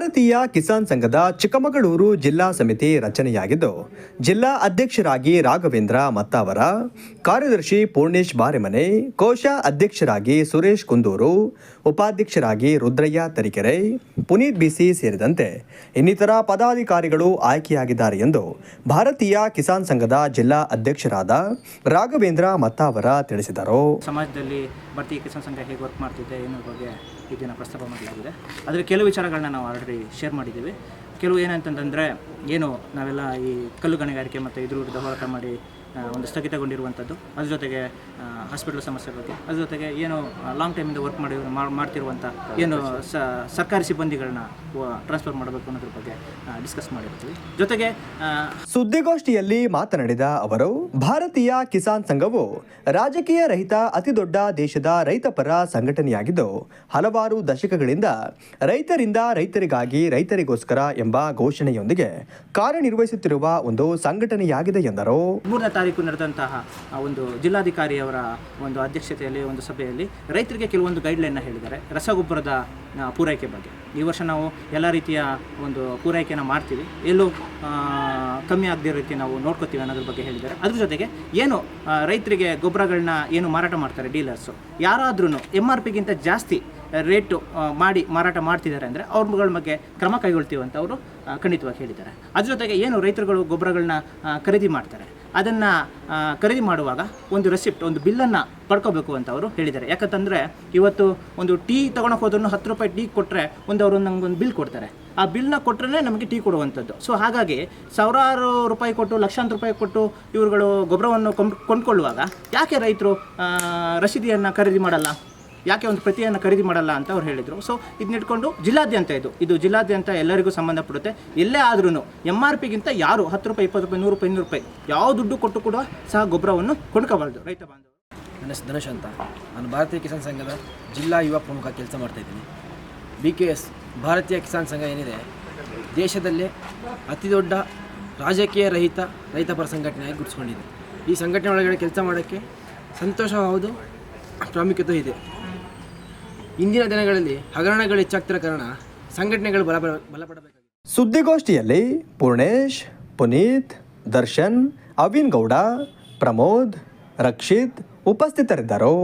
ಭಾರತೀಯ ಕಿಸಾನ್ ಸಂಘದ ಚಿಕ್ಕಮಗಳೂರು ಜಿಲ್ಲಾ ಸಮಿತಿ ರಚನೆಯಾಗಿದ್ದು, ಜಿಲ್ಲಾ ಅಧ್ಯಕ್ಷರಾಗಿ ರಾಘವೇಂದ್ರ ಮತ್ತಾವರ, ಕಾರ್ಯದರ್ಶಿ ಪೂರ್ಣೇಶ್ ಬಾರೆಮನೆ, ಕೋಶ ಅಧ್ಯಕ್ಷರಾಗಿ ಸುರೇಶ್ ಕುಂದೂರು, ಉಪಾಧ್ಯಕ್ಷರಾಗಿ ರುದ್ರಯ್ಯ ತರೀಕೆರೆ, ಪುನೀತ್ ಬಿಸಿ ಸೇರಿದಂತೆ ಇನ್ನಿತರ ಪದಾಧಿಕಾರಿಗಳು ಆಯ್ಕೆಯಾಗಿದ್ದಾರೆ ಎಂದು ಭಾರತೀಯ ಕಿಸಾನ್ ಸಂಘದ ಜಿಲ್ಲಾ ಅಧ್ಯಕ್ಷರಾದ ರಾಘವೇಂದ್ರ ಮತ್ತಾವರ ತಿಳಿಸಿದರು. ಸಮಾಜದಲ್ಲಿ ಭಾರತೀಯ ಕಿಸಾನ್ ಸಂಘ ಹೇಗೆ ವರ್ಕ್ ಮಾಡ್ತಿದೆ ಅನ್ನೋ ಬಗ್ಗೆ ಇದನ್ನು ಪ್ರಸ್ತಾಪ ಮಾಡಲಾಗಿದೆ. ಅದರ ಕೆಲವು ವಿಚಾರಗಳನ್ನ ನಾವು ಆಲ್ರೆಡಿ ಶೇರ್ ಮಾಡಿದ್ದೀವಿ. ಕೆಲವು ಏನಂತಂದರೆ ನಾವೆಲ್ಲ ಈ ಕಲ್ಲು ಗಣಿಗಾರಿಕೆ ಮತ್ತು ಇದ್ರ ವಿರುದ್ಧ ಹೋರಾಟ ಮಾಡಿ ಒಂದು ಸ್ಥಗಿತಗೊಂಡಿರುವಂಥದ್ದು, ಅದ್ರ ಜೊತೆಗೆ ಹಾಸ್ಪಿಟಲ್ ಸಮಸ್ಯೆ ಬಗ್ಗೆ, ಅದ್ರ ಜೊತೆಗೆ ಲಾಂಗ್ ಟೈಮಿಂದ ವರ್ಕ್ ಮಾಡ್ತಿರುವಂಥ ಸರ್ಕಾರಿ ಸಿಬ್ಬಂದಿಗಳನ್ನ ಟ್ರಾನ್ಸ್ಫರ್ ಮಾಡಬೇಕು ಅನ್ನೋದ್ರ ಬಗ್ಗೆ ಡಿಸ್ಕಸ್ ಮಾಡಿರ್ತೀವಿ. ಜೊತೆಗೆ ಸುದ್ದಿಗೋಷ್ಠಿಯಲ್ಲಿ ಮಾತನಾಡಿದ ಅವರು, ಭಾರತೀಯ ಕಿಸಾನ್ ಸಂಘವು ರಾಜಕೀಯ ರಹಿತ ಅತಿದೊಡ್ಡ ದೇಶದ ರೈತಪರ ಸಂಘಟನೆಯಾಗಿದ್ದು, ಹಲವಾರು ದಶಕಗಳಿಂದ ರೈತರಿಂದ ರೈತರಿಗಾಗಿ ರೈತರಿಗೋಸ್ಕರ ಎಂಬ ಘೋಷಣೆಯೊಂದಿಗೆ ಕಾರ್ಯನಿರ್ವಹಿಸುತ್ತಿರುವ ಒಂದು ಸಂಘಟನೆಯಾಗಿದೆ ಎಂದರು. 3ನೇ ತಾರೀಕು ನಡೆದಂತಹ ಒಂದು ಜಿಲ್ಲಾಧಿಕಾರಿಯವರ ಒಂದು ಅಧ್ಯಕ್ಷತೆಯಲ್ಲಿ ಒಂದು ಸಭೆಯಲ್ಲಿ ರೈತರಿಗೆ ಕೆಲವೊಂದು ಗೈಡ್ಲೈನ್ನ ಹೇಳಿದ್ದಾರೆ. ರಸಗೊಬ್ಬರದ ಪೂರೈಕೆ ಬಗ್ಗೆ ಈ ವರ್ಷ ನಾವು ಎಲ್ಲ ರೀತಿಯ ಒಂದು ಪೂರೈಕೆಯನ್ನು ಮಾಡ್ತೀವಿ, ಎಲ್ಲೂ ಕಮ್ಮಿ ಆಗದೇ ರೀತಿ ನಾವು ನೋಡ್ಕೋತೀವಿ ಅನ್ನೋದ್ರ ಬಗ್ಗೆ ಹೇಳಿದ್ದಾರೆ. ಅದ್ರ ಜೊತೆಗೆ ರೈತರಿಗೆ ಗೊಬ್ಬರಗಳನ್ನ ಮಾರಾಟ ಮಾಡ್ತಾರೆ ಡೀಲರ್ಸು, ಯಾರಾದ್ರೂ MRPಗಿಂತ ಜಾಸ್ತಿ ರೇಟು ಮಾಡಿ ಮಾರಾಟ ಮಾಡ್ತಿದ್ದಾರೆ ಅಂದರೆ ಅವ್ರಗಳ ಬಗ್ಗೆ ಕ್ರಮ ಕೈಗೊಳ್ತೀವಿ ಅಂತ ಅವರು ಖಂಡಿತವಾಗಿ ಹೇಳಿದ್ದಾರೆ. ಅದ್ರ ಜೊತೆಗೆ ರೈತರುಗಳು ಗೊಬ್ಬರಗಳನ್ನ ಖರೀದಿ ಮಾಡ್ತಾರೆ, ಅದನ್ನು ಖರೀದಿ ಮಾಡುವಾಗ ಒಂದು ರೆಸಿಪ್ಟ್, ಒಂದು ಬಿಲ್ಲನ್ನು ಪಡ್ಕೋಬೇಕು ಅಂತ ಅವರು ಹೇಳಿದ್ದಾರೆ. ಯಾಕಂತಂದರೆ ಇವತ್ತು ಒಂದು ಟೀ ತೊಗೊಳಕ್ಕೆ ಹೋದ್ರೂ 10 ರೂಪಾಯಿ ಟೀ ಕೊಟ್ಟರೆ ಅವರು ನಮಗೊಂದು ಬಿಲ್ ಕೊಡ್ತಾರೆ, ಆ ಬಿಲ್ನ ಕೊಟ್ಟರೆ ನಮಗೆ ಟೀ ಕೊಡುವಂಥದ್ದು. ಸೊ ಹಾಗಾಗಿ ಸಾವಿರಾರು ರೂಪಾಯಿ ಕೊಟ್ಟು, ಲಕ್ಷಾಂತರ ರೂಪಾಯಿ ಕೊಟ್ಟು ಇವುಗಳು ಗೊಬ್ಬರವನ್ನು ಕೊಂಡ್ಕೊಳ್ಳುವಾಗ ಯಾಕೆ ರೈತರು ರಸೀದಿಯನ್ನು ಖರೀದಿ ಮಾಡಲ್ಲ, ಯಾಕೆ ಒಂದು ಪ್ರತಿಯನ್ನು ಖರೀದಿ ಮಾಡಲ್ಲ ಅಂತ ಅವ್ರು ಹೇಳಿದರು. ಸೊ ಇದನ್ನಿಟ್ಕೊಂಡು ಜಿಲ್ಲಾದ್ಯಂತ ಇದು ಜಿಲ್ಲಾದ್ಯಂತ ಎಲ್ಲರಿಗೂ ಸಂಬಂಧಪಡುತ್ತೆ. ಎಲ್ಲೇ ಆದ್ರೂ MRPಗಿಂತ ಯಾರು 10 ರೂಪಾಯಿ, 20 ರೂಪಾಯಿ, 100 ರೂಪಾಯಿ, 200 ರೂಪಾಯಿ ಯಾವ ದುಡ್ಡು ಕೊಟ್ಟು ಕೂಡ ಸಹ ಗೊಬ್ಬರವನ್ನು ಕೊಂಡ್ಕೋಬಾರ್ದು ರೈತ ಬಾಂಧವರು. ನನ್ನ ಹೆಸರು ಧನುಷ್ ಅಂತ. ನಾನು ಭಾರತೀಯ ಕಿಸಾನ್ ಸಂಘದ ಜಿಲ್ಲಾ ಯುವ ಪ್ರಮುಖ ಕೆಲಸ ಮಾಡ್ತಾಯಿದ್ದೀನಿ. BKS ಭಾರತೀಯ ಕಿಸಾನ್ ಸಂಘ ಏನಿದೆ, ದೇಶದಲ್ಲೇ ಅತಿ ದೊಡ್ಡ ರಾಜಕೀಯ ರಹಿತ ರೈತಪರ ಸಂಘಟನೆಯಾಗಿ ಗುರುತಿಸ್ಕೊಂಡಿದೆ. ಈ ಸಂಘಟನೆ ಒಳಗಡೆ ಕೆಲಸ ಮಾಡೋಕ್ಕೆ ಸಂತೋಷ ಹೌದು, ಪ್ರಾಮುಖ್ಯತೆ ಇದೆ. ಇಂದಿನ ದಿನಗಳಲ್ಲಿ ಹಗರಣಗಳು ಹೆಚ್ಚಾಗ್ತಿರೋ ಕಾರಣ ಸಂಘಟನೆಗಳು ಬಲಪಡಬೇಕಾಗಿದೆ. ಸುದ್ದಿಗೋಷ್ಠಿಯಲ್ಲಿ ಪೂರ್ಣೇಶ್, ಪುನೀತ್, ದರ್ಶನ್, ಅವಿನ್ ಗೌಡ, ಪ್ರಮೋದ್, ರಕ್ಷಿತ್ ಉಪಸ್ಥಿತರಿದ್ದರು.